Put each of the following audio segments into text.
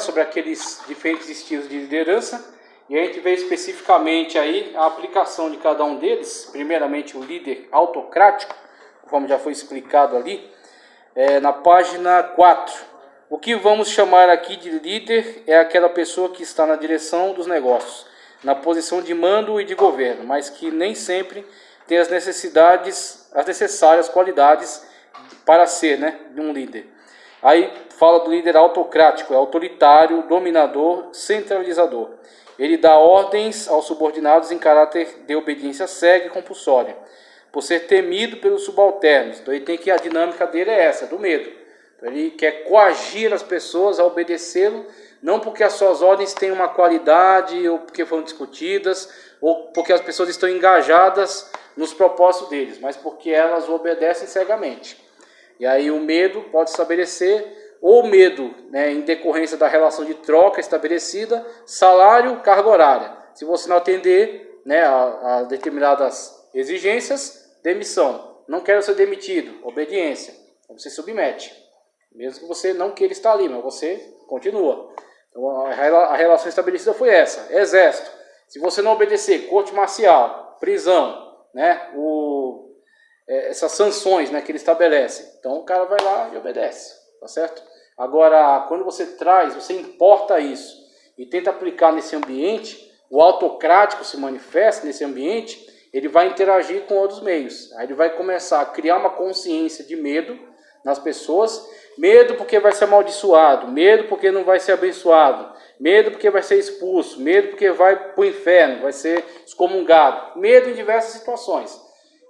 sobre aqueles diferentes estilos de liderança e a gente vê especificamente aí a aplicação de cada um deles. Primeiramente o líder autocrático, conforme já foi explicado ali, na página 4. O que vamos chamar aqui de líder é aquela pessoa que está na direção dos negócios, na posição de mando e de governo, mas que nem sempre tem as necessárias qualidades para ser, de um líder. Aí fala do líder autocrático, é autoritário, dominador, centralizador. Ele dá ordens aos subordinados em caráter de obediência cega e compulsória, por ser temido pelos subalternos. Então ele tem que a dinâmica dele é essa, do medo. Então, ele quer coagir as pessoas a obedecê-lo, não porque as suas ordens têm uma qualidade, ou porque foram discutidas, ou porque as pessoas estão engajadas nos propósitos deles, mas porque elas o obedecem cegamente. E aí o medo pode estabelecer, ou medo em decorrência da relação de troca estabelecida, salário, carga horária. Se você não atender a determinadas exigências, demissão. Não quero ser demitido, obediência. Então você submete. Mesmo que você não queira estar ali, mas você continua. Então a relação estabelecida foi essa. Exército. Se você não obedecer, corte marcial, prisão, essas sanções que ele estabelece. Então o cara vai lá e obedece, tá certo? Agora, quando você importa isso e tenta aplicar nesse ambiente, o autocrático se manifesta nesse ambiente, ele vai interagir com outros meios. Aí ele vai começar a criar uma consciência de medo nas pessoas, medo porque vai ser amaldiçoado, medo porque não vai ser abençoado, medo porque vai ser expulso, medo porque vai para o inferno, vai ser excomungado, medo em diversas situações.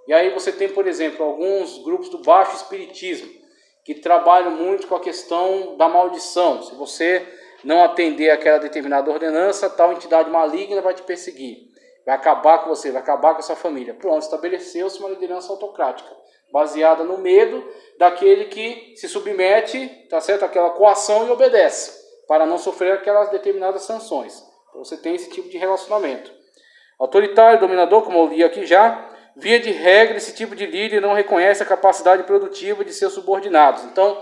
E aí você tem, por exemplo, alguns grupos do baixo espiritismo, que trabalham muito com a questão da maldição. Se você não atender aquela determinada ordenança, tal entidade maligna vai te perseguir, vai acabar com você, vai acabar com a sua família. Pronto, estabeleceu-se uma liderança autocrática, baseada no medo daquele que se submete, tá certo? Aquela coação e obedece, para não sofrer aquelas determinadas sanções. Então você tem esse tipo de relacionamento. Autoritário, dominador, como eu li aqui já, via de regra, esse tipo de líder não reconhece a capacidade produtiva de seus subordinados. Então,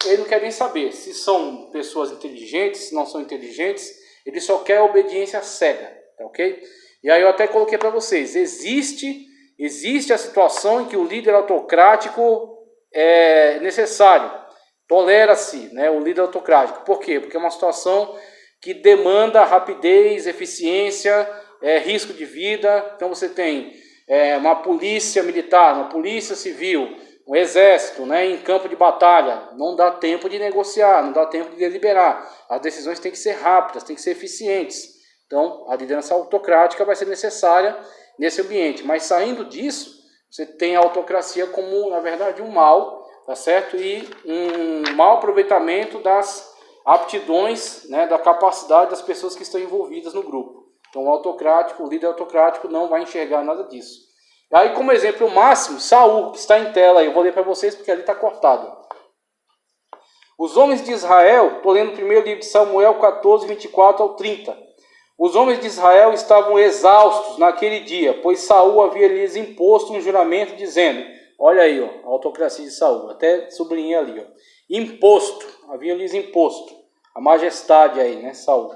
ele não quer nem saber se são pessoas inteligentes, se não são inteligentes, ele só quer obediência cega, tá ok? E aí eu até coloquei para vocês, existe a situação em que o líder autocrático é necessário, tolera-se o líder autocrático. Por quê? Porque é uma situação que demanda rapidez, eficiência, risco de vida. Então você tem uma polícia militar, uma polícia civil, um exército em campo de batalha. Não dá tempo de negociar, não dá tempo de deliberar. As decisões têm que ser rápidas, têm que ser eficientes. Então a liderança autocrática vai ser necessária nesse ambiente, mas saindo disso, você tem a autocracia como, na verdade, um mal, tá certo? E um mau aproveitamento das aptidões, da capacidade das pessoas que estão envolvidas no grupo. Então o líder autocrático não vai enxergar nada disso. Aí, como exemplo máximo, Saul, que está em tela aí, eu vou ler para vocês porque ali está cortado. Os homens de Israel, estou lendo o primeiro livro de Samuel 14, 24 ao 30. Os homens de Israel estavam exaustos naquele dia, pois Saul havia lhes imposto um juramento dizendo, olha aí, a autocracia de Saul, até sublinhei ali, imposto, havia lhes imposto, a majestade aí, Saul.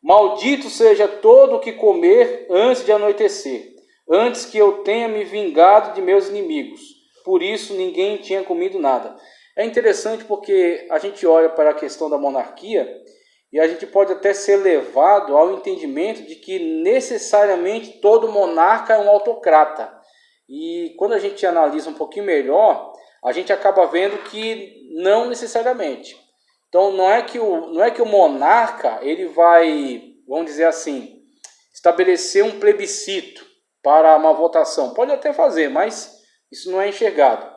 Maldito seja todo o que comer antes de anoitecer, antes que eu tenha me vingado de meus inimigos. Por isso ninguém tinha comido nada. É interessante porque a gente olha para a questão da monarquia e a gente pode até ser levado ao entendimento de que necessariamente todo monarca é um autocrata. E quando a gente analisa um pouquinho melhor, a gente acaba vendo que não necessariamente. Então não é que o monarca ele vai, vamos dizer assim, estabelecer um plebiscito para uma votação. Pode até fazer, mas isso não é enxergado.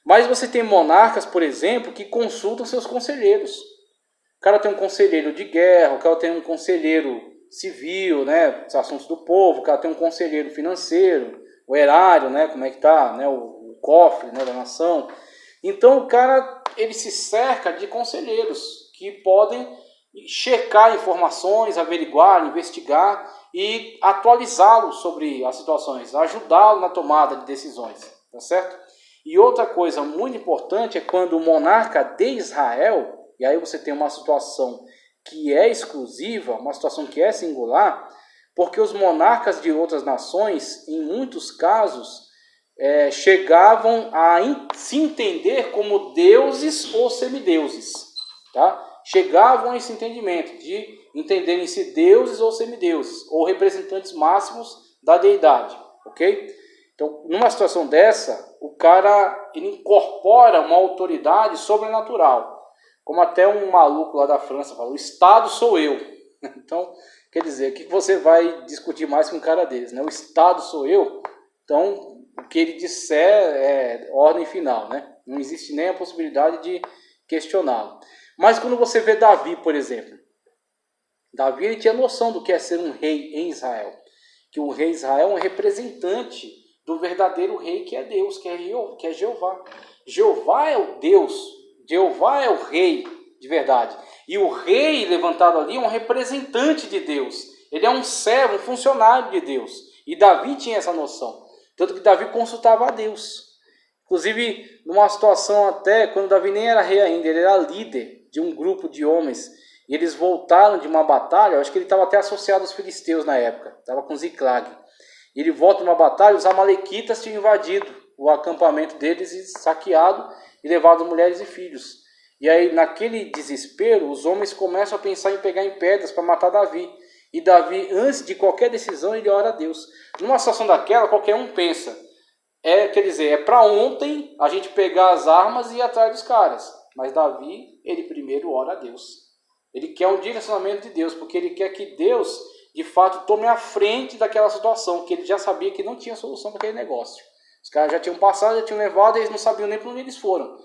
Mas você tem monarcas, por exemplo, que consultam seus conselheiros. O cara tem um conselheiro de guerra, o cara tem um conselheiro civil, os assuntos do povo, o cara tem um conselheiro financeiro, o erário, como é que está, o cofre da nação. Então o cara ele se cerca de conselheiros que podem checar informações, averiguar, investigar e atualizá-lo sobre as situações, ajudá-lo na tomada de decisões, tá certo? E outra coisa muito importante é quando o monarca de Israel, e aí você tem uma situação que é exclusiva, uma situação que é singular, porque os monarcas de outras nações, em muitos casos, chegavam a se entender como deuses ou semideuses, tá? Chegavam a esse entendimento de entenderem-se deuses ou semideuses, ou representantes máximos da deidade, ok? Então, numa situação dessa, o cara ele incorpora uma autoridade sobrenatural, como até um maluco lá da França falou, o Estado sou eu. Então, quer dizer, o que você vai discutir mais com um cara desse, né? O Estado sou eu, então o que ele disser é ordem final, né? Não existe nem a possibilidade de questioná-lo. Mas quando você vê Davi, por exemplo, Davi ele tinha noção do que é ser um rei em Israel, que o rei Israel é um representante do verdadeiro rei que é Deus, que é Jeová. Jeová é o Deus, Jeová é o rei de verdade. E o rei levantado ali é um representante de Deus. Ele é um servo, um funcionário de Deus. E Davi tinha essa noção. Tanto que Davi consultava a Deus. Inclusive, numa situação até, quando Davi nem era rei ainda, ele era líder de um grupo de homens. E eles voltaram de uma batalha, eu acho que ele estava até associado aos filisteus na época. Estava com Ziclag. Ele volta de uma batalha, os amalequitas tinham invadido o acampamento deles e saqueado e levado mulheres e filhos. E aí, naquele desespero, os homens começam a pensar em pegar em pedras para matar Davi. E Davi, antes de qualquer decisão, ele ora a Deus. Numa situação daquela, qualquer um pensa. Quer dizer, é para ontem a gente pegar as armas e ir atrás dos caras. Mas Davi, ele primeiro ora a Deus. Ele quer um direcionamento de Deus, porque ele quer que Deus, de fato, tome a frente daquela situação, que ele já sabia que não tinha solução para aquele negócio. Os caras já tinham passado, já tinham levado, e eles não sabiam nem para onde eles foram.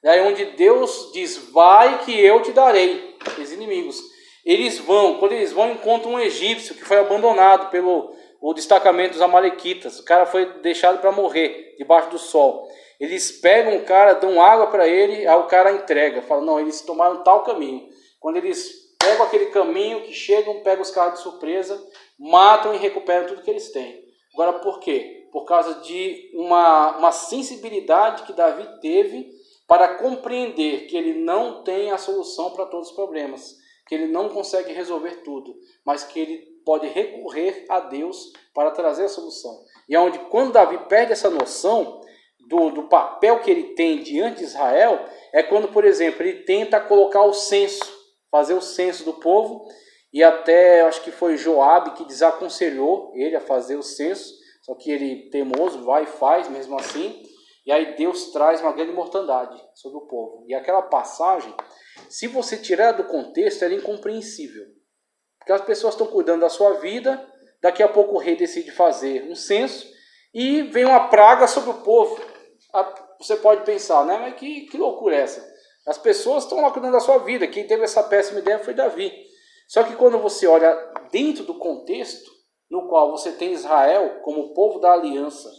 Daí onde Deus diz, vai que eu te darei, os inimigos. Eles vão, quando eles vão, encontram um egípcio que foi abandonado pelo destacamento dos amalequitas. O cara foi deixado para morrer debaixo do sol. Eles pegam o cara, dão água para ele, aí o cara entrega. Fala, não, eles tomaram tal caminho. Quando eles pegam aquele caminho que chegam, pegam os caras de surpresa, matam e recuperam tudo que eles têm. Agora, por quê? Por causa de uma sensibilidade que Davi teve para compreender que ele não tem a solução para todos os problemas, que ele não consegue resolver tudo, mas que ele pode recorrer a Deus para trazer a solução. E onde, quando Davi perde essa noção do papel que ele tem diante de Israel, é quando, por exemplo, ele tenta colocar o censo, fazer o censo do povo, e até, acho que foi Joabe que desaconselhou ele a fazer o censo, só que ele, teimoso, vai e faz mesmo assim, e aí Deus traz uma grande mortandade sobre o povo. E aquela passagem, se você tirar do contexto, ela é incompreensível. Porque as pessoas estão cuidando da sua vida, daqui a pouco o rei decide fazer um censo, e vem uma praga sobre o povo. Você pode pensar, né? Mas que loucura é essa? As pessoas estão lá cuidando da sua vida. Quem teve essa péssima ideia foi Davi. Só que quando você olha dentro do contexto, no qual você tem Israel como povo da aliança,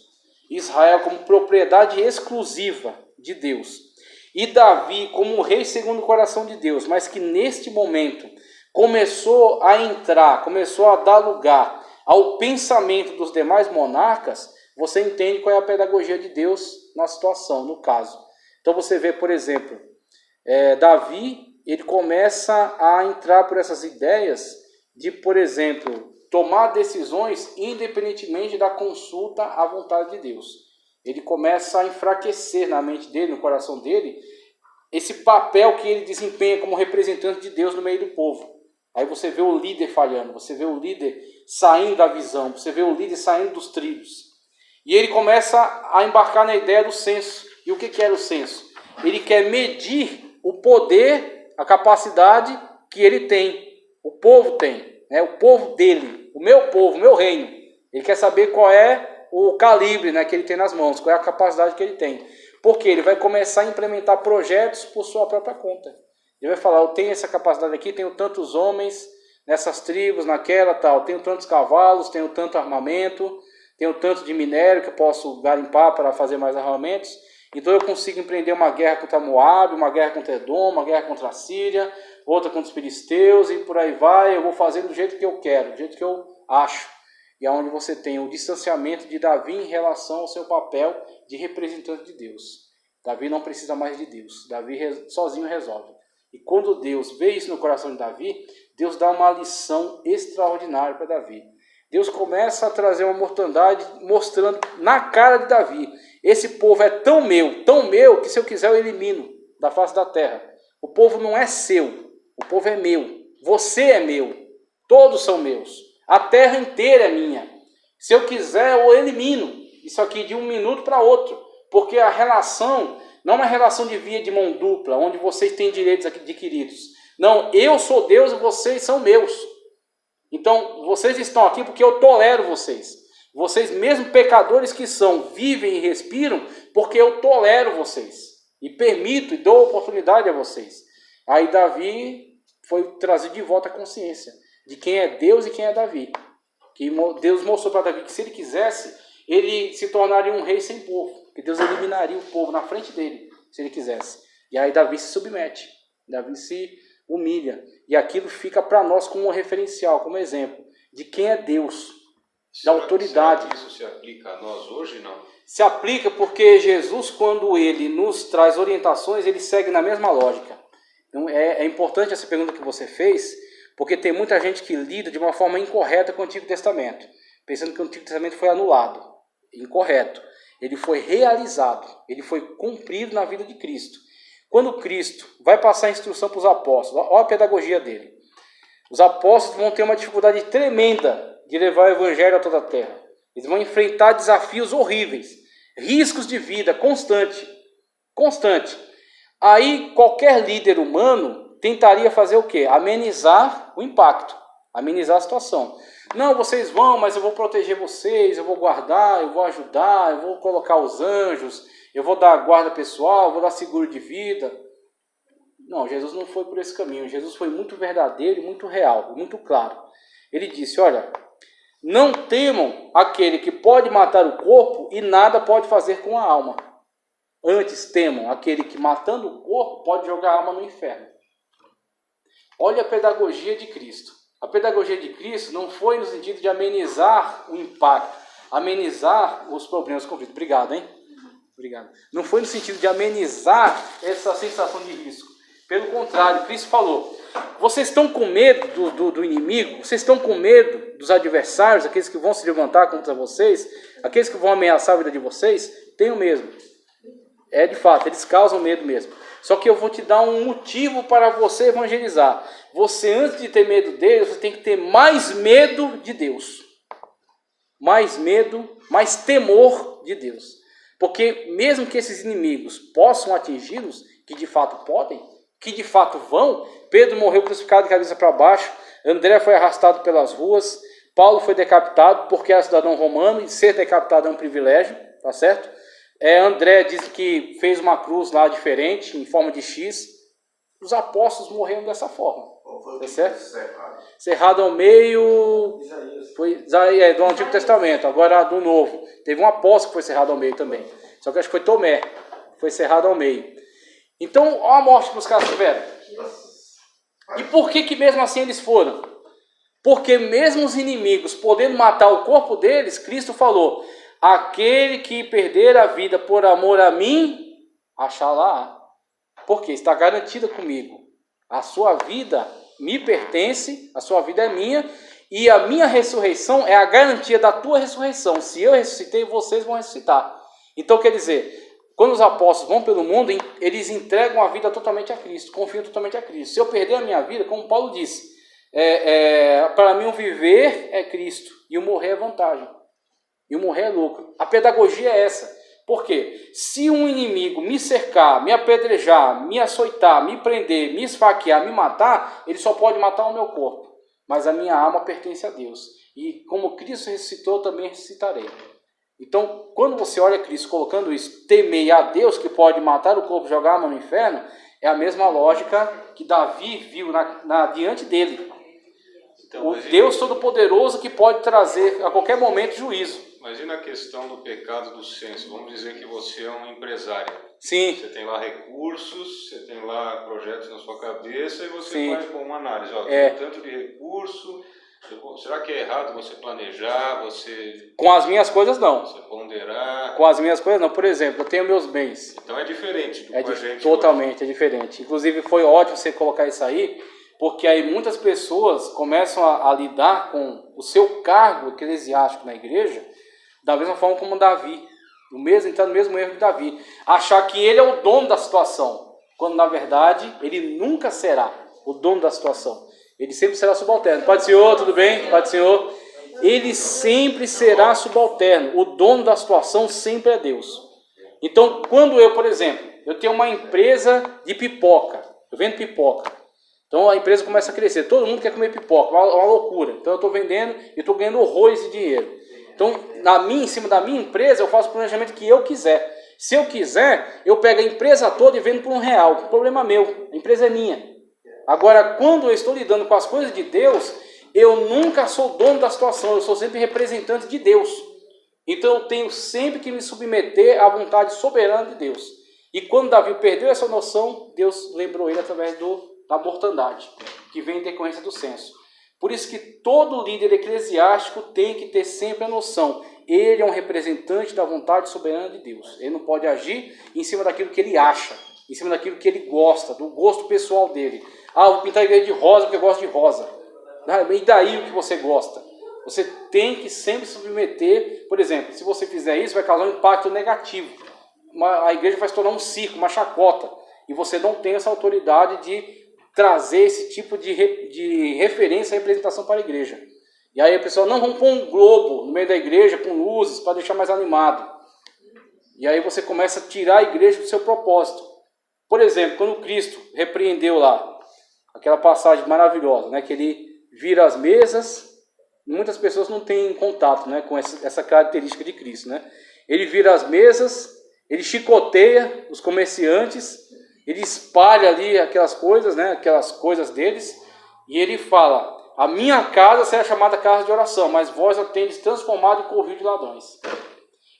Israel como propriedade exclusiva de Deus, e Davi como um rei segundo o coração de Deus, mas que neste momento começou a entrar, começou a dar lugar ao pensamento dos demais monarcas, você entende qual é a pedagogia de Deus na situação, no caso. Então você vê, por exemplo, Davi, ele começa a entrar por essas ideias de, por exemplo, tomar decisões independentemente da consulta à vontade de Deus. Ele começa a enfraquecer na mente dele, no coração dele, esse papel que ele desempenha como representante de Deus no meio do povo. Aí você vê o líder falhando, você vê o líder saindo da visão, você vê o líder saindo dos trilhos. E ele começa a embarcar na ideia do censo. E o que era o censo? Ele quer medir o poder, a capacidade que ele tem, o povo tem, né? O povo dele, o meu povo, o meu reino. Ele quer saber qual é o calibre, né, que ele tem nas mãos, qual é a capacidade que ele tem. Porque ele vai começar a implementar projetos por sua própria conta. Ele vai falar, eu tenho essa capacidade aqui, tenho tantos homens nessas tribos, naquela tal, tenho tantos cavalos, tenho tanto armamento, tenho tanto de minério que eu posso garimpar para fazer mais armamentos. Então eu consigo empreender uma guerra contra Moabe, uma guerra contra Edom, uma guerra contra a Síria, outra contra os filisteus e por aí vai. Eu vou fazendo do jeito que eu quero, do jeito que eu acho. E é onde você tem o distanciamento de Davi em relação ao seu papel de representante de Deus. Davi não precisa mais de Deus. Davi sozinho resolve. E quando Deus vê isso no coração de Davi, Deus dá uma lição extraordinária para Davi. Deus começa a trazer uma mortandade mostrando na cara de Davi: esse povo é tão meu, que se eu quiser eu elimino da face da terra. O povo não é seu, o povo é meu. Você é meu, todos são meus. A terra inteira é minha. Se eu quiser eu elimino isso aqui de um minuto para outro. Porque a relação não é uma relação de via de mão dupla, onde vocês têm direitos adquiridos. Não, eu sou Deus e vocês são meus. Então, vocês estão aqui porque eu tolero vocês. Vocês, mesmo pecadores que são, vivem e respiram porque eu tolero vocês. E permito e dou oportunidade a vocês. Aí Davi foi trazido de volta a consciência de quem é Deus e quem é Davi. Que Deus mostrou para Davi que se ele quisesse, ele se tornaria um rei sem povo. Que Deus eliminaria o povo na frente dele, se ele quisesse. E aí Davi se submete. Davi se humilha. E aquilo fica para nós como um referencial, como exemplo de quem é Deus, da autoridade. Será que isso se aplica a nós hoje, não? Se aplica porque Jesus, quando ele nos traz orientações, ele segue na mesma lógica. Então, é importante essa pergunta que você fez, porque tem muita gente que lida de uma forma incorreta com o Antigo Testamento, pensando que o Antigo Testamento foi anulado. Incorreto. Ele foi realizado, ele foi cumprido na vida de Cristo. Quando Cristo vai passar a instrução para os apóstolos, olha a pedagogia dele. Os apóstolos vão ter uma dificuldade tremenda de levar o evangelho a toda a terra. Eles vão enfrentar desafios horríveis, riscos de vida constante. Aí qualquer líder humano tentaria fazer o quê? Amenizar o impacto, amenizar a situação. Não, vocês vão, mas eu vou proteger vocês, eu vou guardar, eu vou ajudar, eu vou colocar os anjos, eu vou dar guarda pessoal, eu vou dar seguro de vida. Não, Jesus não foi por esse caminho. Jesus foi muito verdadeiro e muito real, muito claro. Ele disse, olha, não temam aquele que pode matar o corpo e nada pode fazer com a alma. Antes temam aquele que, matando o corpo, pode jogar a alma no inferno. Olha a pedagogia de Cristo. A pedagogia de Cristo não foi no sentido de amenizar o impacto, amenizar os problemas com vida. Obrigado, hein? Obrigado. Não foi no sentido de amenizar essa sensação de risco. Pelo contrário, Cristo falou, vocês estão com medo do inimigo? Vocês estão com medo dos adversários, aqueles que vão se levantar contra vocês? Aqueles que vão ameaçar a vida de vocês? Tenham mesmo. É de fato, eles causam medo mesmo. Só que eu vou te dar um motivo para você evangelizar. Você, antes de ter medo deles, você tem que ter mais medo de Deus. Mais medo, mais temor de Deus. Porque mesmo que esses inimigos possam atingi-los, que de fato podem, que de fato vão, Pedro morreu crucificado de cabeça para baixo, André foi arrastado pelas ruas, Paulo foi decapitado porque era cidadão romano e ser decapitado é um privilégio, tá certo? André diz que fez uma cruz lá diferente, em forma de X. Os apóstolos morreram dessa forma. Tá certo? Cerrado ao meio. Foi do Antigo Testamento, agora do Novo. Teve um apóstolo que foi cerrado ao meio também. Só que acho que foi Tomé. Foi cerrado ao meio. Então, olha a morte que os caras tiveram. E por que mesmo assim eles foram? Porque mesmo os inimigos podendo matar o corpo deles, Cristo falou: aquele que perder a vida por amor a mim, achará. Porque está garantida comigo. A sua vida me pertence, a sua vida é minha, e a minha ressurreição é a garantia da tua ressurreição. Se eu ressuscitei, vocês vão ressuscitar. Então, quer dizer, quando os apóstolos vão pelo mundo, eles entregam a vida totalmente a Cristo, confiam totalmente a Cristo. Se eu perder a minha vida, como Paulo disse, para mim o viver é Cristo, e o morrer é vantagem. E o morrer é lucro. A pedagogia é essa. Por quê? Se um inimigo me cercar, me apedrejar, me açoitar, me prender, me esfaquear, me matar, ele só pode matar o meu corpo. Mas a minha alma pertence a Deus. E como Cristo ressuscitou, eu também ressuscitarei. Então, quando você olha Cristo colocando isso, temei a Deus que pode matar o corpo e jogar a alma no inferno, é a mesma lógica que Davi viu diante dele. Então, o Deus Todo-Poderoso que pode trazer a qualquer momento juízo. Mas e na questão do pecado do senso? Vamos dizer que você é um empresário. Sim. Você tem lá recursos, você tem lá projetos na sua cabeça e você Sim. faz uma análise. Ó, tem tanto de recurso, Será que é errado você planejar, você Com as minhas coisas, não. ponderar? Com as minhas coisas, não. Por exemplo, eu tenho meus bens. Então é diferente do É que a gente totalmente, hoje. é diferente. Inclusive, foi ótimo você colocar isso aí, porque aí muitas pessoas começam a lidar com o seu cargo eclesiástico na igreja da mesma forma como Davi. Entrar no mesmo erro de Davi. Achar que ele é o dono da situação, quando na verdade ele nunca será o dono da situação. Ele sempre será subalterno. Pai do Senhor, tudo bem? Pai do Senhor. Ele sempre será subalterno. O dono da situação sempre é Deus. Então, quando eu, por exemplo, eu tenho uma empresa de pipoca, eu vendo pipoca. Então a empresa começa a crescer, todo mundo quer comer pipoca, uma loucura. Então eu estou vendendo e estou ganhando horrores de dinheiro. Então, em cima da minha empresa, eu faço o planejamento que eu quiser. Se eu quiser, eu pego a empresa toda e vendo por R$1. O problema é meu, a empresa é minha. Agora, quando eu estou lidando com as coisas de Deus, eu nunca sou dono da situação, eu sou sempre representante de Deus. Então eu tenho sempre que me submeter à vontade soberana de Deus. E quando Davi perdeu essa noção, Deus lembrou ele através da mortandade, que vem em decorrência do censo. Por isso que todo líder eclesiástico tem que ter sempre a noção. Ele é um representante da vontade soberana de Deus. Ele não pode agir em cima daquilo que ele acha, em cima daquilo que ele gosta, do gosto pessoal dele. Ah, vou pintar a igreja de rosa porque eu gosto de rosa. E daí o que você gosta? Você tem que sempre submeter, por exemplo, se você fizer isso, vai causar um impacto negativo. A igreja vai se tornar um circo, uma chacota. E você não tem essa autoridade de trazer esse tipo de referência e representação para a igreja. E aí a pessoa, não, vamos pôr um globo no meio da igreja com luzes para deixar mais animado. E aí você começa a tirar a igreja do seu propósito. Por exemplo, quando Cristo repreendeu lá, aquela passagem maravilhosa, né, que ele vira as mesas, muitas pessoas não têm contato, né, com essa característica de Cristo. Né? Ele vira as mesas, ele chicoteia os comerciantes, ele espalha ali aquelas coisas, né, aquelas coisas deles, e ele fala, a minha casa será chamada casa de oração, mas vós a tendes transformado em covil de ladrões.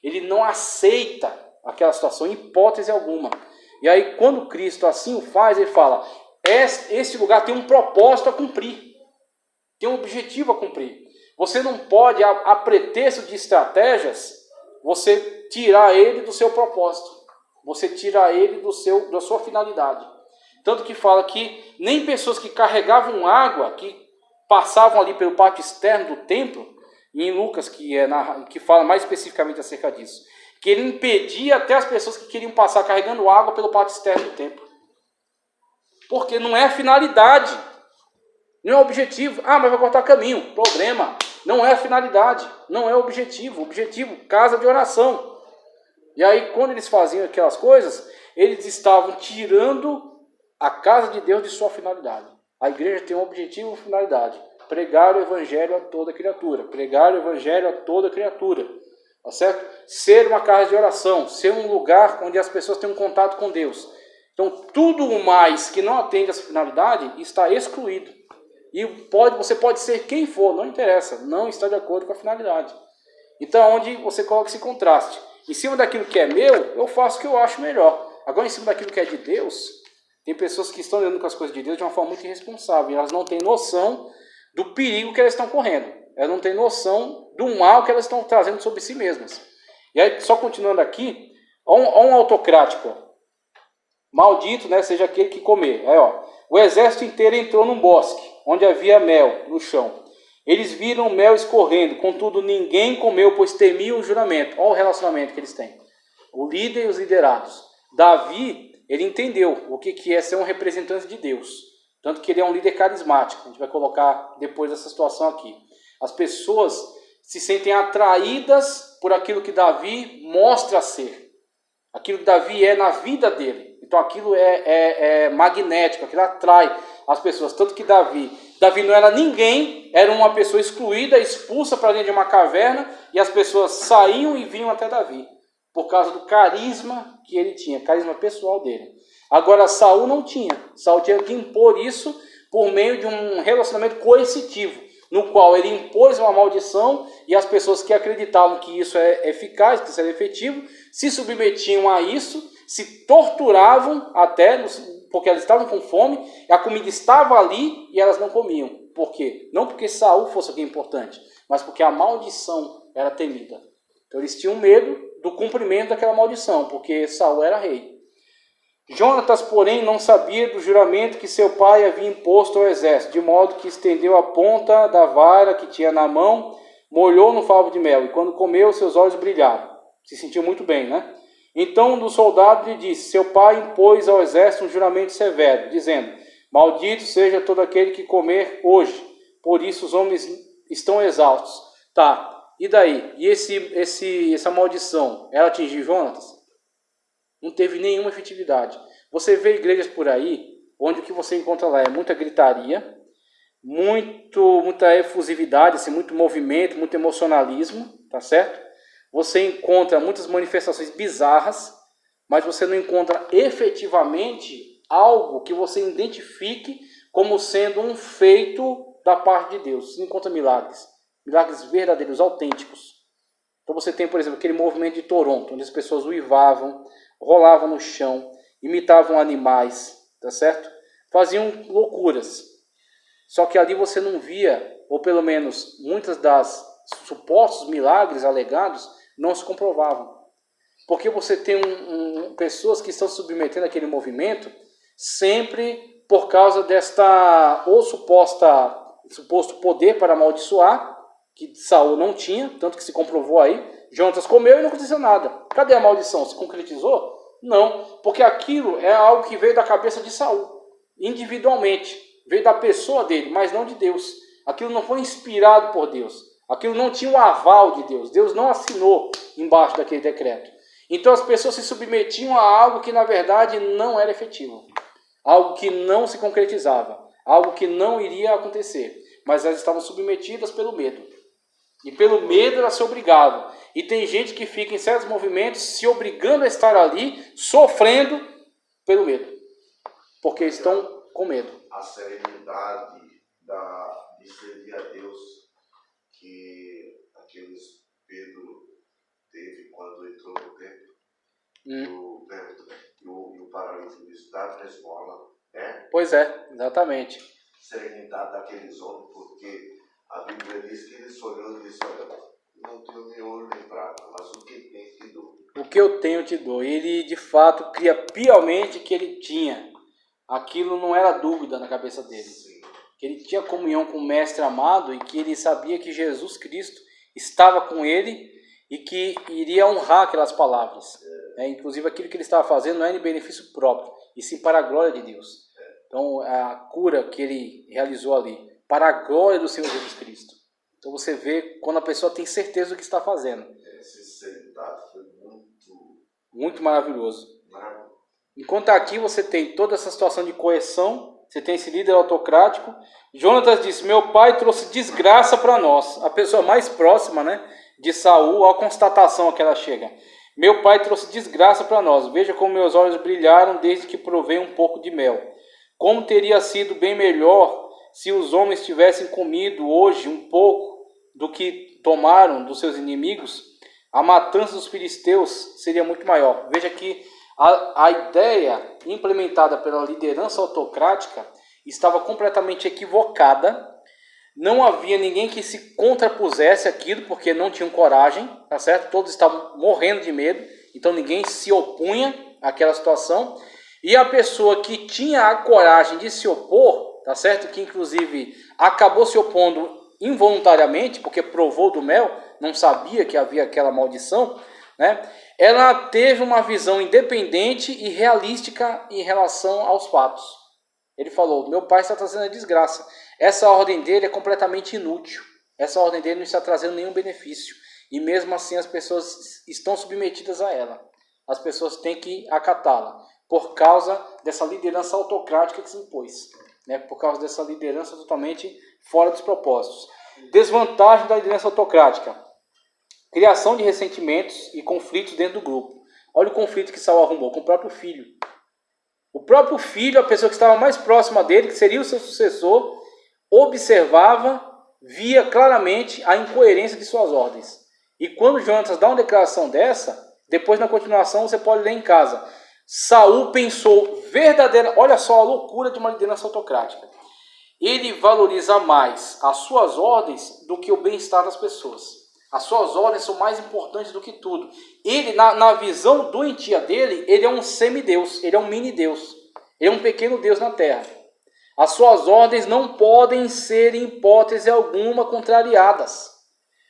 Ele não aceita aquela situação, em hipótese alguma. E aí, quando Cristo assim o faz, ele fala, este lugar tem um propósito a cumprir, tem um objetivo a cumprir. Você não pode, a pretexto de estratégias, você tirar ele do seu propósito. Você tira ele da sua finalidade. Tanto que fala que nem pessoas que carregavam água, que passavam ali pelo pátio externo do templo, e em Lucas, que fala mais especificamente acerca disso, que ele impedia até as pessoas que queriam passar carregando água pelo pátio externo do templo. Porque não é a finalidade, não é o objetivo. Ah, mas vai cortar caminho. Problema. Não é a finalidade, não é o objetivo. O objetivo, casa de oração. E aí, quando eles faziam aquelas coisas, eles estavam tirando a casa de Deus de sua finalidade. A igreja tem um objetivo e finalidade. Pregar o evangelho a toda criatura. Pregar o evangelho a toda criatura. Tá certo? Ser uma casa de oração. Ser um lugar onde as pessoas têm um contato com Deus. Então, tudo o mais que não atende essa finalidade está excluído. E você pode ser quem for, não interessa. Não está de acordo com a finalidade. Então, onde você coloca esse contraste. Em cima daquilo que é meu, eu faço o que eu acho melhor. Agora, em cima daquilo que é de Deus, tem pessoas que estão lidando com as coisas de Deus de uma forma muito irresponsável. Elas não têm noção do perigo que elas estão correndo. Elas não têm noção do mal que elas estão trazendo sobre si mesmas. E aí, só continuando aqui, ó um autocrático. Ó. Maldito, né, seja aquele que comer. Aí, ó, o exército inteiro entrou num bosque, onde havia mel no chão. Eles viram mel escorrendo, contudo ninguém comeu, pois temiam o juramento. Olha o relacionamento que eles têm. O líder e os liderados. Davi, ele entendeu o que é ser um representante de Deus. Tanto que ele é um líder carismático. A gente vai colocar depois essa situação aqui. As pessoas se sentem atraídas por aquilo que Davi mostra ser. Aquilo que Davi é na vida dele. Então aquilo é magnético, aquilo atrai as pessoas. Tanto que Davi não era ninguém, era uma pessoa excluída, expulsa para dentro de uma caverna, e as pessoas saíam e vinham até Davi, por causa do carisma que ele tinha, carisma pessoal dele. Agora Saul não tinha. Saul tinha que impor isso por meio de um relacionamento coercitivo, no qual ele impôs uma maldição, e as pessoas que acreditavam que isso é eficaz, que isso é efetivo, se submetiam a isso, se torturavam até, porque elas estavam com fome, a comida estava ali e elas não comiam. Por quê? Não porque Saul fosse alguém importante, mas porque a maldição era temida. Então eles tinham medo do cumprimento daquela maldição, porque Saul era rei. Jonatas, porém, não sabia do juramento que seu pai havia imposto ao exército, de modo que estendeu a ponta da vara que tinha na mão, molhou no favo de mel, e quando comeu, seus olhos brilharam. Se sentiu muito bem, né? Então um dos soldados lhe disse: seu pai impôs ao exército um juramento severo, dizendo: maldito seja todo aquele que comer hoje, por isso os homens estão exaustos. Tá, e daí? E essa maldição, ela atingiu Jonatas? Não teve nenhuma efetividade. Você vê igrejas por aí, onde o que você encontra lá é muita gritaria, muita efusividade, assim, muito movimento, muito emocionalismo, tá certo? Você encontra muitas manifestações bizarras, mas você não encontra efetivamente algo que você identifique como sendo um feito da parte de Deus. Você não encontra milagres verdadeiros, autênticos. Então você tem, por exemplo, aquele movimento de Toronto, onde as pessoas uivavam, rolavam no chão, imitavam animais, tá certo? Faziam loucuras. Só que ali você não via, ou pelo menos muitas das supostos milagres alegados não se comprovavam. Porque você tem pessoas que estão submetendo aquele movimento sempre por causa desta ou suposto poder para amaldiçoar, que Saul não tinha, tanto que se comprovou aí. Jonatas comeu e não aconteceu nada. Cadê a maldição? Se concretizou? Não, porque aquilo é algo que veio da cabeça de Saul, individualmente. Veio da pessoa dele, mas não de Deus. Aquilo não foi inspirado por Deus. Aquilo não tinha o aval de Deus. Deus não assinou embaixo daquele decreto. Então as pessoas se submetiam a algo que na verdade não era efetivo. Algo que não se concretizava. Algo que não iria acontecer. Mas elas estavam submetidas pelo medo. E pelo medo elas se obrigavam. E tem gente que fica em certos movimentos se obrigando a estar ali, sofrendo pelo medo. Porque estão com medo. A serenidade de servir a Deus que aqueles Pedro teve quando entrou no templo. E o paralítico disse: dá-me a esmola. Né? Pois é, exatamente. Serenidade daqueles homens, porque a Bíblia diz que eles olhou e disse: olha, não tenho nem ouro nem prata, mas o que tem te dou. O que eu tenho te dou. Ele de fato cria piamente que ele tinha. Aquilo não era dúvida na cabeça dele. Sim. Que ele tinha comunhão com o Mestre amado e que ele sabia que Jesus Cristo estava com ele e que iria honrar aquelas palavras. Inclusive aquilo que ele estava fazendo não é em benefício próprio, e sim para a glória de Deus. Então a cura que ele realizou ali, para a glória do Senhor Jesus Cristo. Então você vê quando a pessoa tem certeza do que está fazendo. Esse sinceridade foi muito maravilhoso. maravilhoso. Enquanto aqui você tem toda essa situação de coerção, você tem esse líder autocrático. Jonatas disse: meu pai trouxe desgraça para nós. A pessoa mais próxima, né, de Saul, a constatação a que ela chega: meu pai trouxe desgraça para nós. Veja como meus olhos brilharam desde que provei um pouco de mel. Como teria sido bem melhor se os homens tivessem comido hoje um pouco do que tomaram dos seus inimigos. A matança dos filisteus seria muito maior. Veja que a ideia implementada pela liderança autocrática estava completamente equivocada. Não havia ninguém que se contrapusesse aquilo, porque não tinham coragem, tá certo? Todos estavam morrendo de medo, então ninguém se opunha àquela situação. E a pessoa que tinha a coragem de se opor, tá certo? Que inclusive acabou se opondo involuntariamente, porque provou do mel, não sabia que havia aquela maldição, né? Ela teve uma visão independente e realística em relação aos fatos. Ele falou: meu pai está trazendo a desgraça. Essa ordem dele é completamente inútil. Essa ordem dele não está trazendo nenhum benefício. E mesmo assim as pessoas estão submetidas a ela. As pessoas têm que acatá-la, por causa dessa liderança autocrática que se impôs, né? Por causa dessa liderança totalmente fora dos propósitos. Desvantagem da liderança autocrática: criação de ressentimentos e conflitos dentro do grupo. Olha o conflito que Saul arrumou com o próprio filho. O próprio filho, a pessoa que estava mais próxima dele, que seria o seu sucessor, observava, via claramente a incoerência de suas ordens. E quando Jonatas dá uma declaração dessa, depois na continuação você pode ler em casa, Saul pensou verdadeira, olha só a loucura de uma liderança autocrática. ele valoriza mais as suas ordens do que o bem-estar das pessoas. As suas ordens são mais importantes do que tudo. Ele, na visão doentia dele, ele é um semideus, ele é um mini-deus. Ele é um pequeno Deus na terra. As suas ordens não podem ser, em hipótese alguma, contrariadas.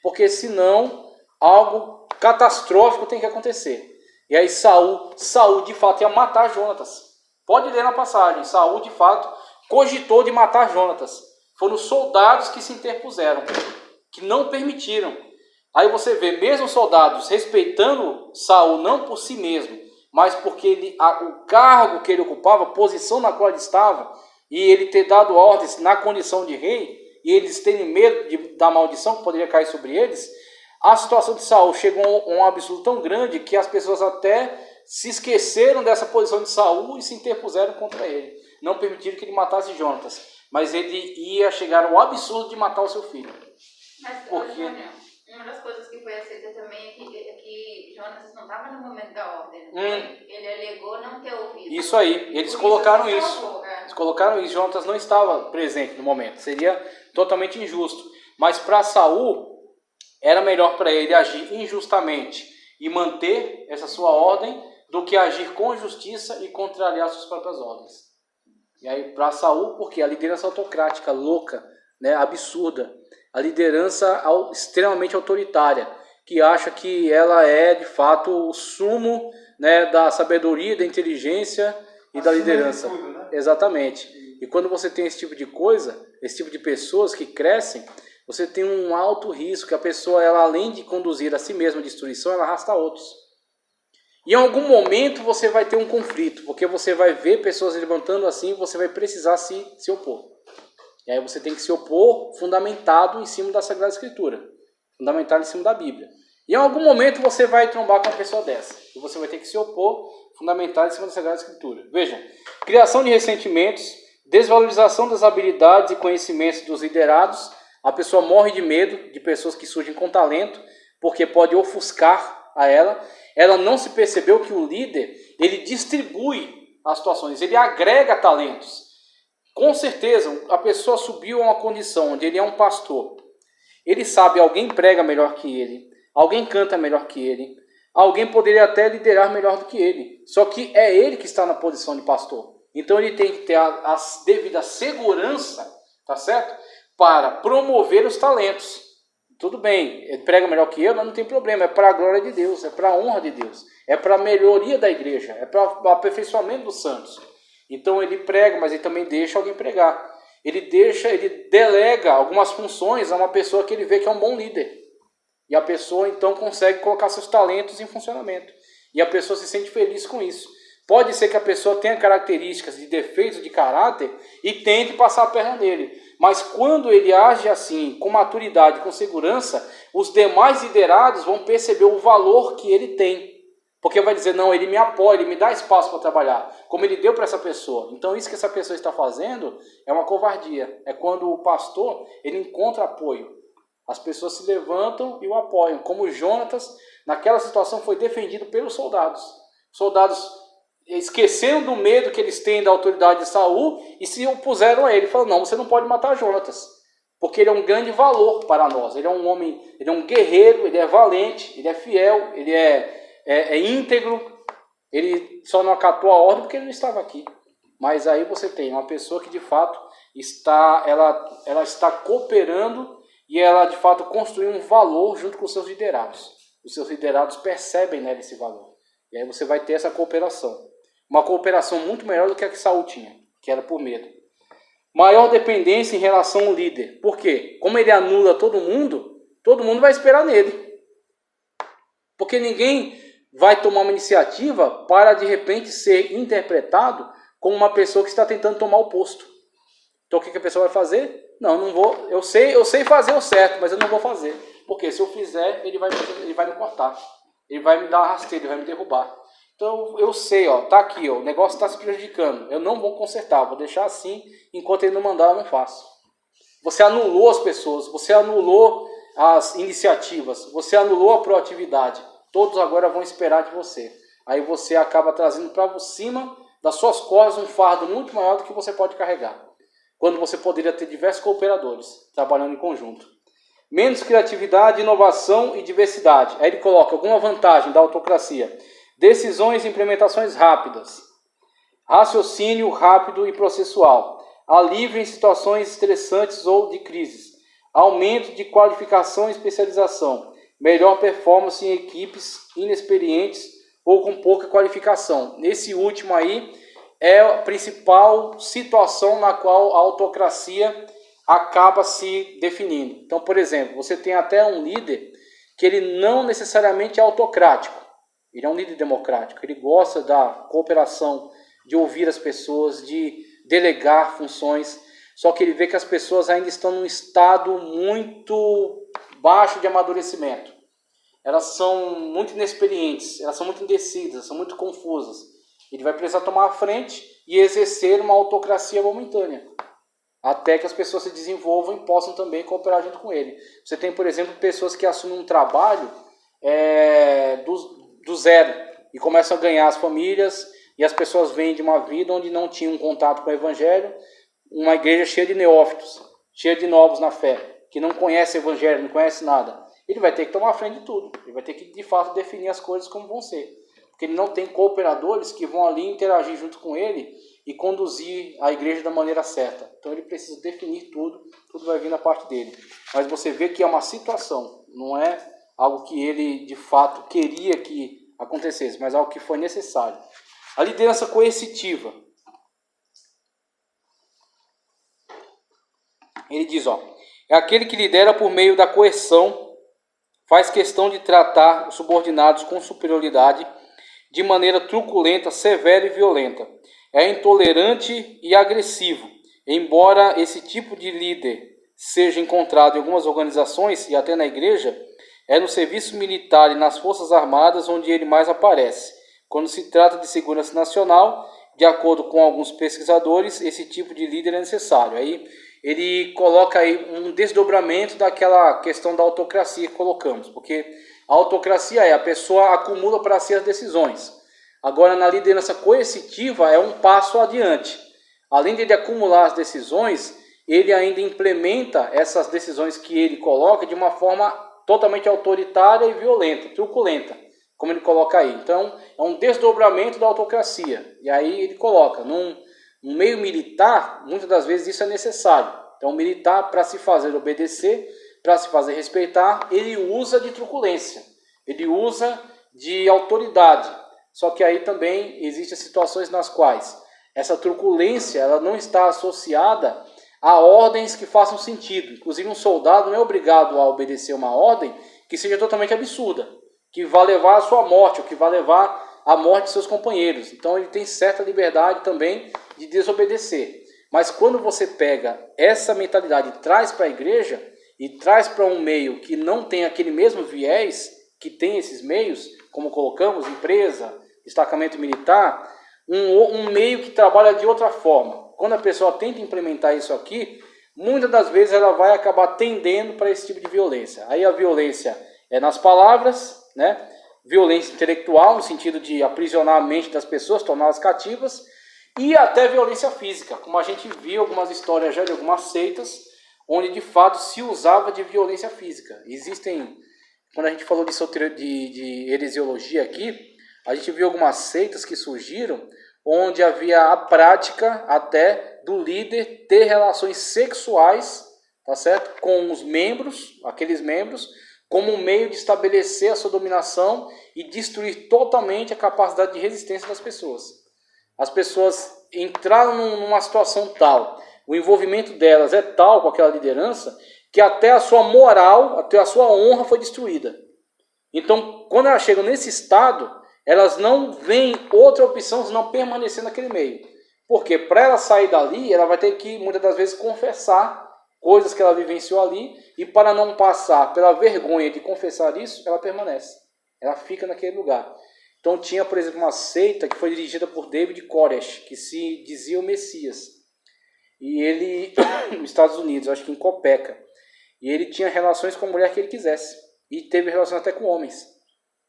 Porque senão, algo catastrófico tem que acontecer. E aí Saul de fato ia matar Jonatas. Pode ler na passagem. Saul de fato cogitou de matar Jonatas. Foram os soldados que se interpuseram, que não permitiram. Aí você vê, mesmo os soldados respeitando Saul, não por si mesmo, mas porque o cargo que ele ocupava, a posição na qual ele estava, e ele ter dado ordens na condição de rei, e eles terem medo da maldição que poderia cair sobre eles, a situação de Saul chegou a um absurdo tão grande que as pessoas até se esqueceram dessa posição de Saul e se interpuseram contra ele. Não permitiram que ele matasse Jonatas, mas ele ia chegar ao absurdo de matar o seu filho. Mas, porque... uma das coisas que foi aceita também é que Jonatas não estava no momento da ordem. Ele alegou não ter ouvido. Isso aí, eles colocaram isso. Eles colocaram isso. Jonatas não estava presente no momento. Seria totalmente injusto. Mas para Saul, era melhor para ele agir injustamente e manter essa sua ordem do que agir com justiça e contrariar suas próprias ordens. E aí para Saul, porque a liderança autocrática, louca, né, absurda, a liderança extremamente autoritária, que acha que ela é de fato o sumo, né, da sabedoria, da inteligência e da liderança. Tudo, né? Exatamente. E quando você tem esse tipo de coisa, esse tipo de pessoas que crescem, você tem um alto risco que a pessoa, ela, além de conduzir a si mesma à destruição, ela arrasta outros. E em algum momento você vai ter um conflito, porque você vai ver pessoas levantando assim, você vai precisar se opor. E aí você tem que se opor fundamentado em cima da Sagrada Escritura, fundamentado em cima da Bíblia. E em algum momento você vai trombar com uma pessoa dessa, e você vai ter que se opor fundamentado em cima da Sagrada Escritura. Vejam, criação de ressentimentos, desvalorização das habilidades e conhecimentos dos liderados. A pessoa morre de medo de pessoas que surgem com talento, porque pode ofuscar a ela. Ela não se percebeu que o líder, ele distribui as situações, ele agrega talentos. Com certeza, a pessoa subiu a uma condição onde ele é um pastor. Ele sabe, alguém prega melhor que ele, alguém canta melhor que ele, alguém poderia até liderar melhor do que ele. Só que é ele que está na posição de pastor. Então ele tem que ter a devida segurança, tá certo? Para promover os talentos. Tudo bem, ele prega melhor que eu, mas não tem problema. É para a glória de Deus, é para a honra de Deus, é para a melhoria da igreja, é para o aperfeiçoamento dos santos. Então ele prega, mas ele também deixa alguém pregar. Ele delega algumas funções a uma pessoa que ele vê que é um bom líder. E a pessoa então consegue colocar seus talentos em funcionamento. E a pessoa se sente feliz com isso. Pode ser que a pessoa tenha características de defeitos de caráter e tente passar a perna nele. Mas quando ele age assim, com maturidade, com segurança, os demais liderados vão perceber o valor que ele tem. Porque vai dizer, não, ele me apoia, ele me dá espaço para trabalhar, como ele deu para essa pessoa. Então isso que essa pessoa está fazendo é uma covardia. É quando o pastor, ele encontra apoio. As pessoas se levantam e o apoiam. Como Jonatas, naquela situação, foi defendido pelos soldados. Os soldados esqueceram do medo que eles têm da autoridade de Saul e se opuseram a ele. Falaram, não, você não pode matar Jonatas, porque ele é um grande valor para nós. Ele é um homem, ele é um guerreiro, ele é valente, ele é fiel, ele é íntegro. Ele só não acatou a ordem porque ele não estava aqui. Mas aí você tem uma pessoa que de fato ela está cooperando e ela de fato construiu um valor junto com os seus liderados. Os seus liderados percebem nela esse valor. E aí você vai ter essa cooperação. Uma cooperação muito melhor do que a que Saul tinha, que era por medo. Maior dependência em relação ao líder. Por quê? Como ele anula todo mundo vai esperar nele. Porque ninguém vai tomar uma iniciativa para de repente ser interpretado como uma pessoa que está tentando tomar o posto. Então o que a pessoa vai fazer? Não vou. Eu sei fazer o certo, mas eu não vou fazer. Porque se eu fizer, ele vai me cortar. Ele vai me dar uma rasteira, ele vai me derrubar. Então eu sei, tá aqui, o negócio está se prejudicando. Eu não vou consertar, vou deixar assim, enquanto ele não mandar, eu não faço. Você anulou as pessoas, você anulou as iniciativas, você anulou a proatividade. Todos agora vão esperar de você. Aí você acaba trazendo para cima das suas costas um fardo muito maior do que você pode carregar. quando você poderia ter diversos cooperadores trabalhando em conjunto. Menos criatividade, inovação e diversidade. Aí ele coloca alguma vantagem da autocracia. Decisões e implementações rápidas. Raciocínio rápido e processual. Alívio em situações estressantes ou de crises. Aumento de qualificação e especialização. Melhor performance em equipes inexperientes ou com pouca qualificação. Nesse último aí é a principal situação na qual a autocracia acaba se definindo. Então, por exemplo, você tem até um líder que ele não necessariamente é autocrático. Ele é um líder democrático. Ele gosta da cooperação, de ouvir as pessoas, de delegar funções. Só que ele vê que as pessoas ainda estão num estado muito baixo de amadurecimento. Elas são muito inexperientes, elas são muito indecidas, são muito confusas. Ele vai precisar tomar a frente e exercer uma autocracia momentânea, até que as pessoas se desenvolvam e possam também cooperar junto com ele. Você tem, por exemplo, pessoas que assumem um trabalho do zero e começam a ganhar as famílias, e as pessoas vêm de uma vida onde não tinham contato com o evangelho, uma igreja cheia de neófitos, cheia de novos na fé, que não conhece o evangelho, não conhece nada. Ele vai ter que tomar a frente de tudo. Ele vai ter que, de fato, definir as coisas como vão ser. Porque ele não tem cooperadores que vão ali interagir junto com ele e conduzir a igreja da maneira certa. Então ele precisa definir tudo, tudo vai vir da parte dele. Mas você vê que é uma situação, não é algo que ele, de fato, queria que acontecesse, mas algo que foi necessário. A liderança coercitiva. Ele diz, é aquele que lidera por meio da coerção, faz questão de tratar os subordinados com superioridade, de maneira truculenta, severa e violenta. É intolerante e agressivo. Embora esse tipo de líder seja encontrado em algumas organizações e até na igreja, é no serviço militar e nas forças armadas onde ele mais aparece. Quando se trata de segurança nacional, de acordo com alguns pesquisadores, esse tipo de líder é necessário. Aí ele coloca aí um desdobramento daquela questão da autocracia que colocamos, porque a autocracia a pessoa acumula para si as decisões. Agora, na liderança coercitiva, é um passo adiante. Além de ele acumular as decisões, ele ainda implementa essas decisões que ele coloca de uma forma totalmente autoritária e violenta, truculenta, como ele coloca aí. Então, é um desdobramento da autocracia. E aí ele coloca, num meio militar, muitas das vezes isso é necessário. Então, o militar, para se fazer obedecer, para se fazer respeitar, ele usa de truculência, ele usa de autoridade. Só que aí também existem situações nas quais essa truculência ela não está associada a ordens que façam sentido. Inclusive, um soldado não é obrigado a obedecer uma ordem que seja totalmente absurda, que vá levar à sua morte, ou que vá levar à morte de seus companheiros. Então, ele tem certa liberdade também de desobedecer. Mas quando você pega essa mentalidade e traz para a igreja, e traz para um meio que não tem aquele mesmo viés, que tem esses meios, como colocamos, empresa, destacamento militar, um meio que trabalha de outra forma. Quando a pessoa tenta implementar isso aqui, muitas das vezes ela vai acabar tendendo para esse tipo de violência. Aí a violência é nas palavras, né? Violência intelectual, no sentido de aprisionar a mente das pessoas, torná-las cativas, e até violência física, como a gente viu algumas histórias já de algumas seitas, onde de fato se usava de violência física. Existem, quando a gente falou de heresiologia aqui, a gente viu algumas seitas que surgiram, onde havia a prática até do líder ter relações sexuais, tá certo? Com os membros, aqueles membros, como um meio de estabelecer a sua dominação e destruir totalmente a capacidade de resistência das pessoas. As pessoas entraram numa situação tal, o envolvimento delas é tal com aquela liderança, que até a sua moral, até a sua honra foi destruída. Então, quando elas chegam nesse estado, elas não veem outra opção senão permanecer naquele meio. Porque para ela sair dali, ela vai ter que, muitas das vezes, confessar coisas que ela vivenciou ali, e para não passar pela vergonha de confessar isso, ela permanece. Ela fica naquele lugar. Então tinha, por exemplo, uma seita que foi dirigida por David Koresh, que se dizia o Messias. E ele, nos Estados Unidos, acho que em Copeca, e ele tinha relações com a mulher que ele quisesse. E teve relações até com homens.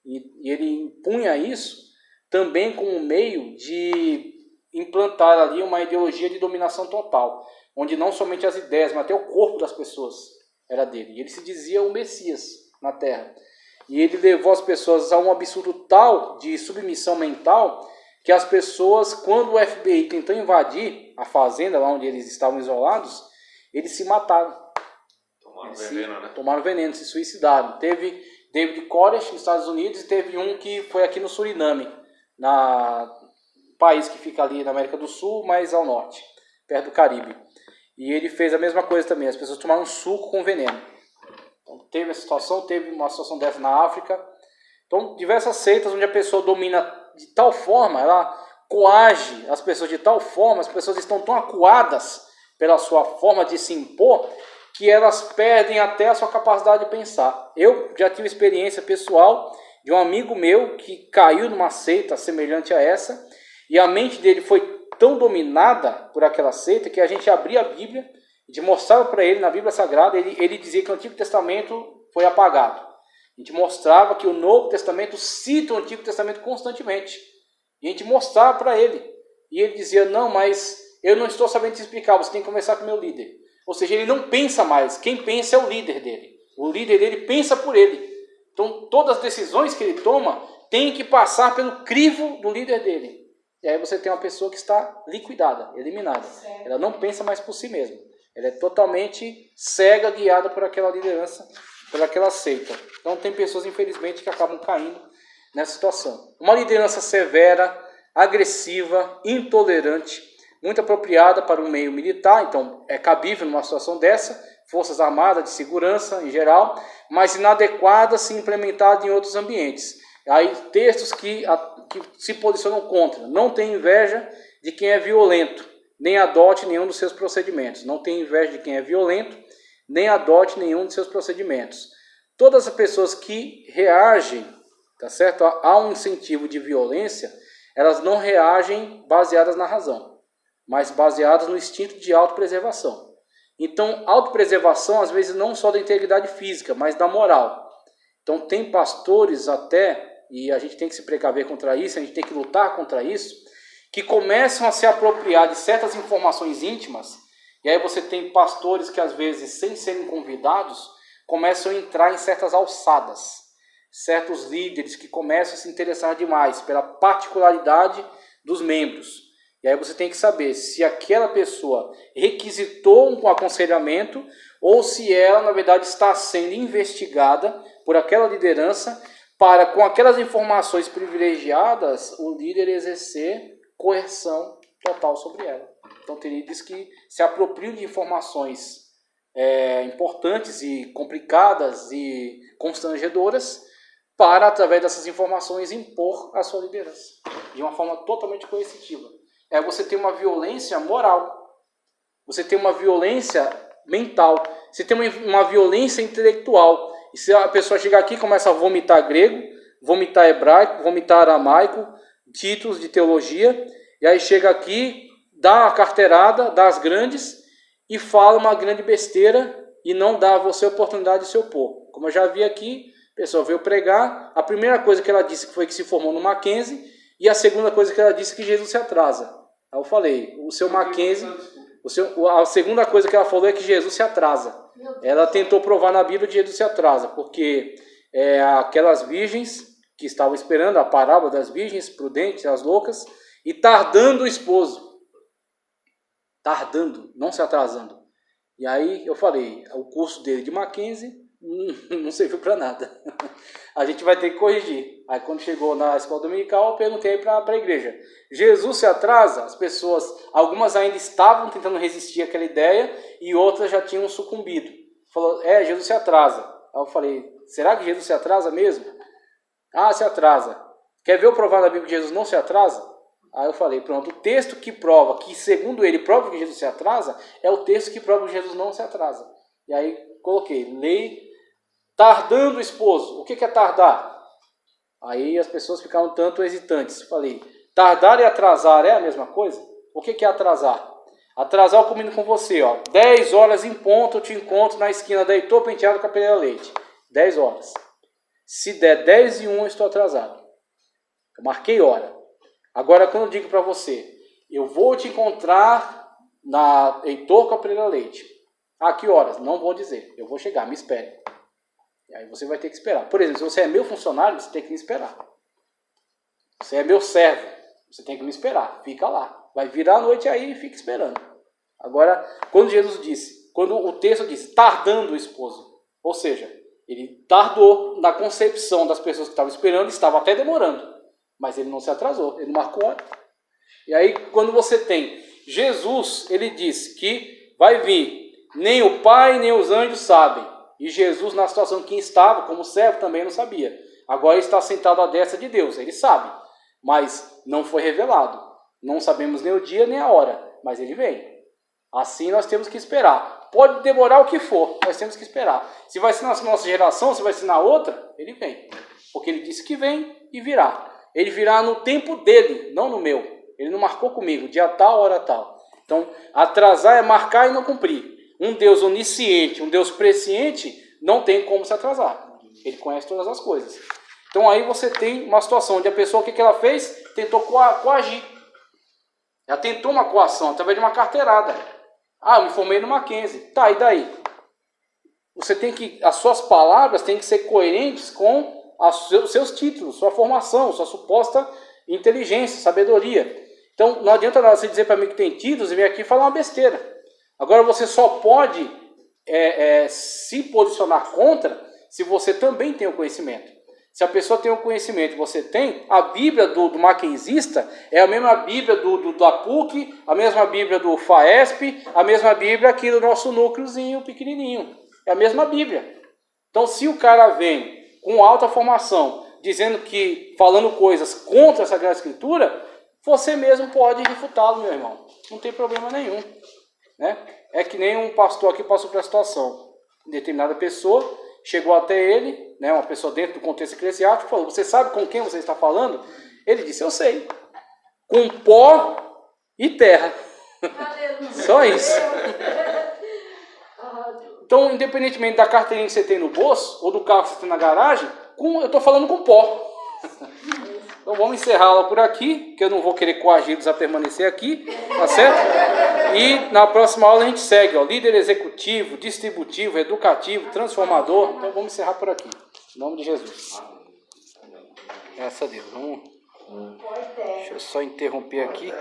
E ele impunha isso também como meio de implantar ali uma ideologia de dominação total. onde não somente as ideias, mas até o corpo das pessoas era dele. E ele se dizia o Messias na Terra. E ele levou as pessoas a um absurdo tal de submissão mental que as pessoas, quando o FBI tentou invadir a fazenda, lá onde eles estavam isolados, eles se mataram. Tomaram veneno, se suicidaram. Teve David Koresh nos Estados Unidos e teve um que foi aqui no Suriname, país que fica ali na América do Sul, mais ao norte, perto do Caribe. E ele fez a mesma coisa também, as pessoas tomaram um suco com veneno. Então, teve essa situação, teve uma situação dessa na África. Então, diversas seitas onde a pessoa domina de tal forma, ela coage as pessoas de tal forma, as pessoas estão tão acuadas pela sua forma de se impor, que elas perdem até a sua capacidade de pensar. Eu já tive experiência pessoal de um amigo meu que caiu numa seita semelhante a essa, e a mente dele foi tão dominada por aquela seita que a gente abria a Bíblia, a gente mostrava para ele na Bíblia Sagrada, ele dizia que o Antigo Testamento foi apagado. A gente mostrava que o Novo Testamento cita o Antigo Testamento constantemente. E a gente mostrava para ele. E ele dizia, não, mas eu não estou sabendo te explicar, você tem que conversar com o meu líder. Ou seja, ele não pensa mais, quem pensa é o líder dele. O líder dele pensa por ele. Então, todas as decisões que ele toma têm que passar pelo crivo do líder dele. E aí você tem uma pessoa que está liquidada, eliminada. Certo. Ela não pensa mais por si mesma. Ela é totalmente cega, guiada por aquela liderança, por aquela seita. Então tem pessoas, infelizmente, que acabam caindo nessa situação. Uma liderança severa, agressiva, intolerante, muito apropriada para o meio militar. Então é cabível numa situação dessa, forças armadas, de segurança em geral, mas inadequada se implementada em outros ambientes. Aí textos que se posicionam contra. Não tem inveja de quem é violento, nem adote nenhum dos seus procedimentos. Não tem inveja de quem é violento, nem adote nenhum dos seus procedimentos. Todas as pessoas que reagem, tá certo, a um incentivo de violência, elas não reagem baseadas na razão, mas baseadas no instinto de autopreservação. Então, autopreservação, às vezes, não só da integridade física, mas da moral. Então, tem pastores até, e a gente tem que se precaver contra isso, a gente tem que lutar contra isso, que começam a se apropriar de certas informações íntimas, e aí você tem pastores que, às vezes, sem serem convidados, começam a entrar em certas alçadas, certos líderes que começam a se interessar demais pela particularidade dos membros. E aí você tem que saber se aquela pessoa requisitou um aconselhamento ou se ela, na verdade, está sendo investigada por aquela liderança para, com aquelas informações privilegiadas, o líder exercer coerção total sobre ela. Então tem líderes que se apropriam de informações importantes e complicadas e constrangedoras para, através dessas informações, impor a sua liderança de uma forma totalmente coercitiva. Você tem uma violência moral, você tem uma violência mental, você tem uma violência intelectual. E se a pessoa chegar aqui e começa a vomitar grego, vomitar hebraico, vomitar aramaico, títulos de teologia, e aí chega aqui, dá uma carteirada, dá as grandes, e fala uma grande besteira e não dá a você a oportunidade de se opor. Como eu já vi aqui, a pessoa veio pregar, a primeira coisa que ela disse foi que se formou no Mackenzie, e a segunda coisa que ela disse é que Jesus se atrasa. Aí eu falei, o seu Mackenzie, a segunda coisa que ela falou é que Jesus se atrasa. Ela tentou provar na Bíblia que Jesus se atrasa, porque aquelas virgens que estavam esperando, a parábola das virgens prudentes, as loucas, e tardando o esposo. Tardando, não se atrasando. E aí eu falei, o curso dele de Mackenzie não serviu para nada. A gente vai ter que corrigir. Aí quando chegou na escola dominical, eu perguntei para a igreja, Jesus se atrasa? As pessoas, algumas ainda estavam tentando resistir àquela ideia e outras já tinham sucumbido. Falou, Jesus se atrasa. Aí eu falei, será que Jesus se atrasa mesmo? Ah, se atrasa. Quer ver eu provar na Bíblia que Jesus não se atrasa? Aí eu falei, pronto, o texto que prova, que segundo ele prova que Jesus se atrasa, é o texto que prova que Jesus não se atrasa. E aí coloquei, lei, tardando o esposo. O que é tardar? Aí as pessoas ficaram um tanto hesitantes. Falei, tardar e atrasar é a mesma coisa? O que é atrasar? Atrasar eu combino com você, 10 horas em ponto eu te encontro na esquina da Heitor Penteado com a Pereira Leite. 10 horas. Se der 10 e 1 eu estou atrasado. Eu marquei hora. Agora, quando eu digo para você, eu vou te encontrar na Heitor Caprera Leite. Ah, que horas? Não vou dizer. Eu vou chegar, me espere. E aí você vai ter que esperar. Por exemplo, se você é meu funcionário, você tem que me esperar. Você é meu servo, você tem que me esperar. Fica lá. Vai virar a noite aí e fica esperando. Agora, quando Jesus disse, quando o texto diz, tardando o esposo, ou seja, ele tardou na concepção das pessoas que estavam esperando, estava até demorando, mas ele não se atrasou, ele não marcou hora. E aí, quando você tem Jesus, ele disse que vai vir, nem o Pai, nem os anjos sabem. E Jesus, na situação que estava, como servo, também não sabia. Agora ele está sentado à destra de Deus, ele sabe, mas não foi revelado. Não sabemos nem o dia, nem a hora, mas ele vem. Assim nós temos que esperar. Pode demorar o que for, nós temos que esperar. Se vai ser na nossa geração, se vai ser na outra, ele vem. Porque ele disse que vem e virá. Ele virá no tempo dele, não no meu. Ele não marcou comigo, dia tal, hora tal. Então, atrasar é marcar e não cumprir. Um Deus onisciente, um Deus presciente, não tem como se atrasar. Ele conhece todas as coisas. Então aí você tem uma situação onde a pessoa, o que ela fez? Tentou coagir. Ela tentou uma coação através de uma carteirada. Ah, eu me formei no Mackenzie. Tá, e daí? Você tem que, as suas palavras têm que ser coerentes com os seus títulos, sua formação, sua suposta inteligência, sabedoria. Então, não adianta nada você dizer para mim que tem títulos e vir aqui falar uma besteira. Agora, você só pode se posicionar contra se você também tem o conhecimento. Se a pessoa tem o conhecimento e você tem, a Bíblia do Mackenzista é a mesma Bíblia da PUC, a mesma Bíblia do FAESP, a mesma Bíblia aqui do nosso núcleozinho pequenininho. É a mesma Bíblia. Então, se o cara vem com alta formação, dizendo que, falando coisas contra a Sagrada Escritura, você mesmo pode refutá-lo, meu irmão. Não tem problema nenhum. Né? É que nem um pastor aqui passou por uma situação. Determinada pessoa chegou até ele, né, uma pessoa dentro do contexto eclesiástico, falou, você sabe com quem você está falando? Ele disse, eu sei. Com pó e terra. Só isso. Então, independentemente da carteirinha que você tem no bolso, ou do carro que você tem na garagem, eu estou falando com pó. Então vamos encerrá-la por aqui, que eu não vou querer coagi-los a permanecer aqui, tá certo? E na próxima aula a gente segue, ó, líder executivo, distributivo, educativo, transformador. Então vamos encerrar por aqui. Em nome de Jesus. Graças a Deus. Deixa eu só interromper aqui.